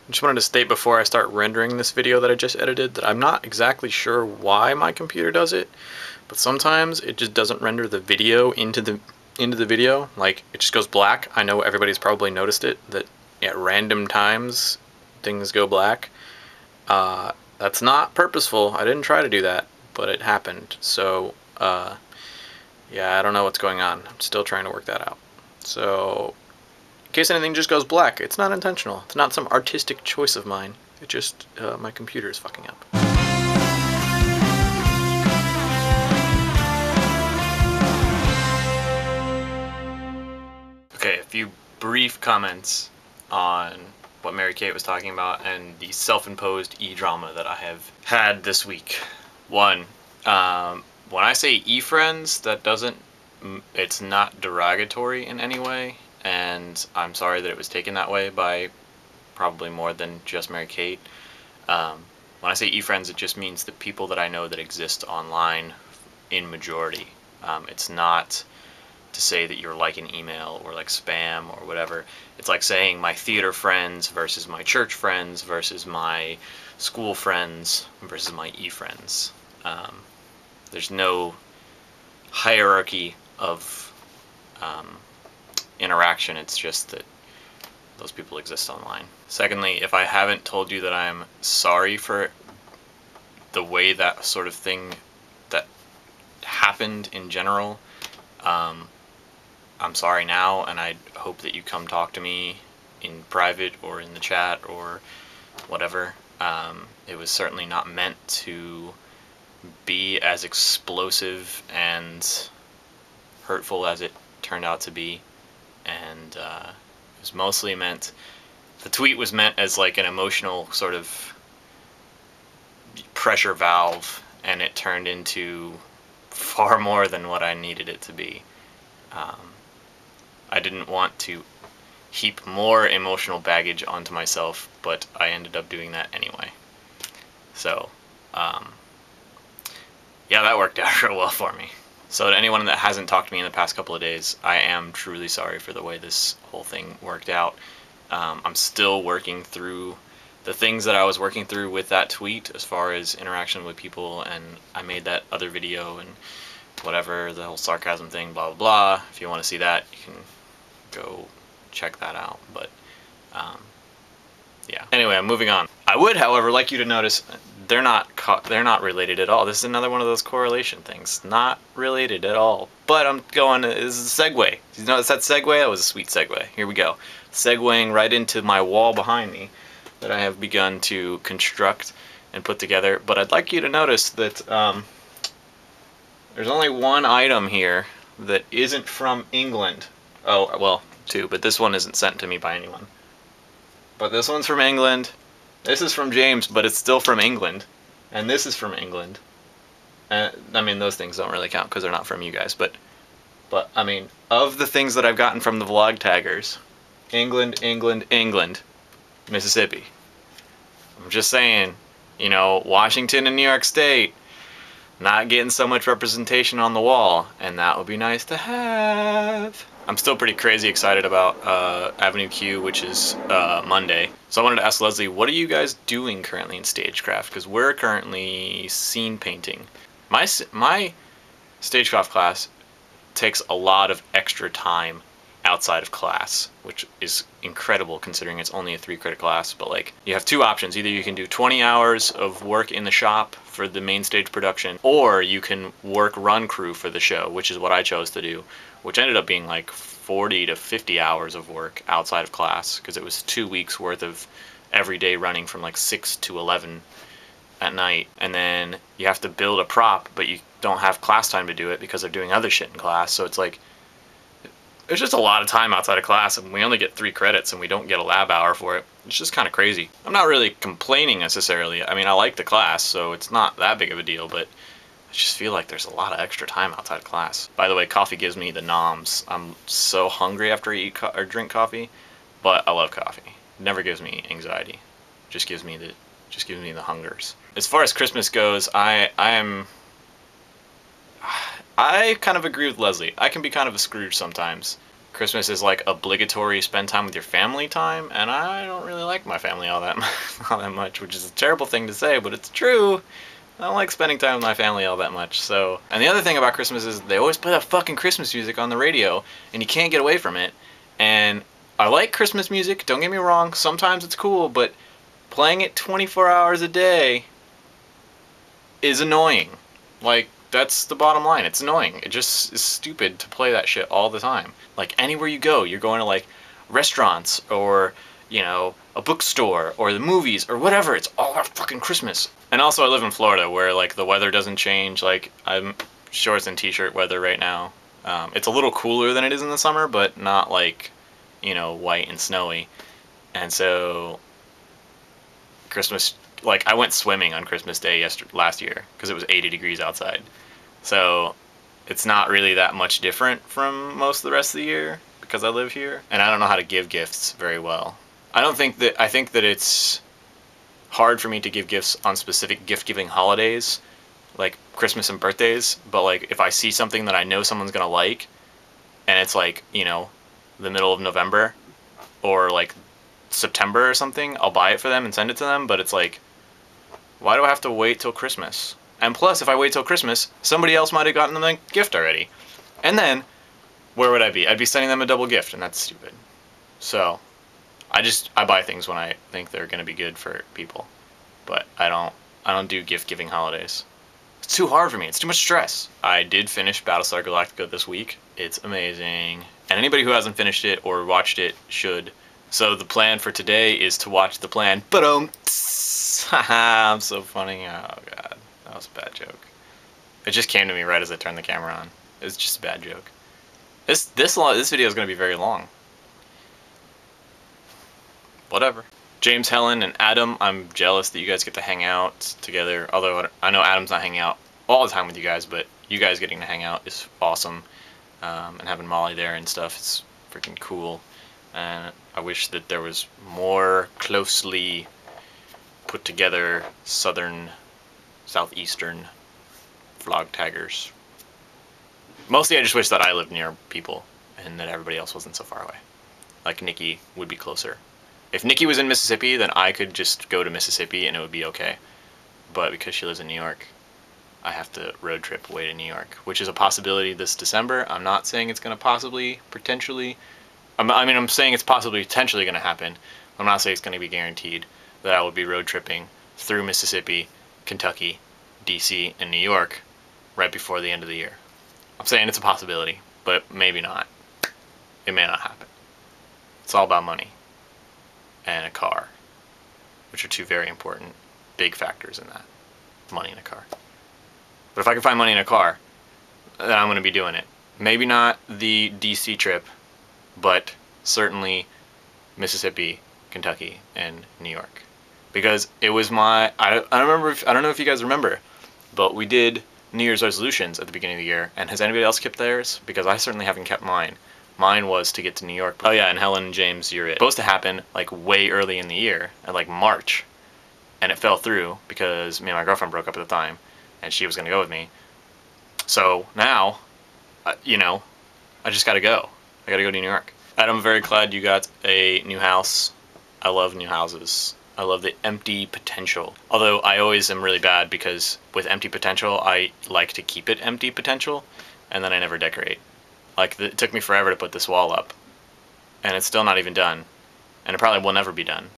I just wanted to state before I start rendering this video that I just edited that I'm not exactly sure why my computer does it, but sometimes it just doesn't render the video into the video. Like, it just goes black. I know everybody's probably noticed it, that at random times things go black. That's not purposeful. I didn't try to do that, but it happened. So, yeah, I don't know what's going on. I'm still trying to work that out. So, in case anything just goes black, it's not intentional. It's not some artistic choice of mine. It just, my computer is fucking up. Okay, a few brief comments on what Mary Kate was talking about and the self-imposed e-drama that I have had this week. One, when I say e-friends, it's not derogatory in any way, and I'm sorry that it was taken that way by probably more than just Mary Kate. When I say e-friends, it just means the people that I know that exist online in majority. It's not to say that you're like an email or like spam or whatever. It's like saying my theater friends versus my church friends versus my school friends versus my e-friends. There's no hierarchy of interaction. It's just that those people exist online. Secondly, if I haven't told you that I'm sorry for the way that sort of thing that happened in general, I'm sorry now, and I hope that you come talk to me in private or in the chat or whatever. It was certainly not meant to be as explosive and hurtful as it turned out to be, and it was mostly meant, the tweet was meant as like an emotional sort of pressure valve, and it turned into far more than what I needed it to be. I didn't want to heap more emotional baggage onto myself, but I ended up doing that anyway. So, yeah, that worked out real well for me. So to anyone that hasn't talked to me in the past couple of days, I am truly sorry for the way this whole thing worked out. I'm still working through the things that I was working through with that tweet as far as interaction with people, and I made that other video and whatever, the whole sarcasm thing, blah blah blah. If you want to see that, you can go check that out. But yeah. Anyway, I'm moving on. I would, however, like you to notice they're not related at all. This is another one of those correlation things. Not related at all. But I'm going. This is a segue. You notice that segue? That was a sweet segue. Here we go. Segueing right into my wall behind me that I have begun to construct and put together. But I'd like you to notice that there's only one item here that isn't from England. Oh, well, two, but this one isn't sent to me by anyone. But this one's from England. This is from James, but it's still from England. And this is from England. I mean, those things don't really count because they're not from you guys. But I mean, of the things that I've gotten from the vlog taggers, England, England, England, Mississippi. I'm just saying, you know, Washington and New York State, not getting so much representation on the wall, and that would be nice to have. I'm still pretty crazy excited about Avenue Q, which is Monday. So I wanted to ask Leslie, what are you guys doing currently in Stagecraft? Because we're currently scene painting. My Stagecraft class takes a lot of extra time outside of class, which is incredible considering it's only a 3-credit class. But like, you have two options. Either you can do 20 hours of work in the shop for the main stage production, or you can work run crew for the show, which is what I chose to do, which ended up being like 40 to 50 hours of work outside of class, because it was 2 weeks worth of every day running from like 6 to 11 at night. And then you have to build a prop, but you don't have class time to do it because they're doing other shit in class. So it's like, there's just a lot of time outside of class, and we only get 3 credits and we don't get a lab hour for it. It's just kind of crazy. I'm not really complaining necessarily. I mean, I like the class, so it's not that big of a deal, but I just feel like there's a lot of extra time outside of class. By the way, coffee gives me the noms. I'm so hungry after I eat or drink coffee, but I love coffee. It never gives me anxiety. It just gives me the hungers. As far as Christmas goes, I kind of agree with Leslie. I can be kind of a Scrooge sometimes. Christmas is like obligatory spend time with your family time, and I don't really like my family all that all that much, which is a terrible thing to say, but it's true. I don't like spending time with my family all that much. So, and the other thing about Christmas is they always play that fucking Christmas music on the radio, and you can't get away from it. And I like Christmas music, don't get me wrong, sometimes it's cool, but playing it 24 hours a day is annoying. Like, that's the bottom line. It's annoying. It just is stupid to play that shit all the time. Like, anywhere you go, you're going to, like, restaurants or, you know, a bookstore or the movies or whatever. It's all about fucking Christmas. And also, I live in Florida where, like, the weather doesn't change. Like, I'm shorts and t-shirt weather right now. It's a little cooler than it is in the summer, but not, like, you know, white and snowy. And so, Christmas, like, I went swimming on Christmas Day last year because it was 80 degrees outside. So it's not really that much different from most of the rest of the year because I live here, and I don't know how to give gifts very well. I think that it's hard for me to give gifts on specific gift-giving holidays, like Christmas and birthdays, but like if I see something that I know someone's gonna like, and it's like, you know, the middle of November or like September or something, I'll buy it for them and send it to them, but it's like, why do I have to wait till Christmas? And plus, if I wait till Christmas, somebody else might have gotten them a gift already. And then, where would I be? I'd be sending them a double gift, and that's stupid. So, I buy things when I think they're going to be good for people. But I don't do gift-giving holidays. It's too hard for me. It's too much stress. I did finish Battlestar Galactica this week. It's amazing. And anybody who hasn't finished it or watched it should. So the plan for today is to watch The Plan. Haha, I'm so funny. Oh, God. That was a bad joke. It just came to me right as I turned the camera on. It was just a bad joke. This video is going to be very long. Whatever. James, Helen, and Adam, I'm jealous that you guys get to hang out together. Although I know Adam's not hanging out all the time with you guys, but you guys getting to hang out is awesome. And having Molly there and stuff is freaking cool. And I wish that there was more closely put together southeastern vlog taggers. Mostly I just wish that I lived near people and that everybody else wasn't so far away. Like Nikki would be closer. If Nikki was in Mississippi, then I could just go to Mississippi and it would be okay. But because she lives in New York, I have to road trip away to New York, which is a possibility this December. I'm not saying it's going to potentially, I'm saying it's possibly potentially going to happen. I'm not saying it's going to be guaranteed that I will be road tripping through Mississippi, Kentucky, DC, and New York right before the end of the year. I'm saying it's a possibility, but maybe not. It may not happen. It's all about money and a car, which are two very important, big factors in that. Money and a car. But if I can find money in a car, then I'm going to be doing it. Maybe not the DC trip, but certainly Mississippi, Kentucky, and New York. Because it was I don't know if you guys remember, but we did New Year's resolutions at the beginning of the year, and has anybody else kept theirs? Because I certainly haven't kept mine. Mine was to get to New York. Oh yeah, and Helen and James, you're it. It was supposed to happen like way early in the year, at like March, and it fell through because me and my girlfriend broke up at the time, and she was going to go with me. So now, you know, I just got to go. I got to go to New York. Adam, I'm very glad you got a new house. I love new houses. I love the empty potential. Although I always am really bad because with empty potential, I like to keep it empty potential, and then I never decorate. Like, it took me forever to put this wall up, and it's still not even done, and it probably will never be done.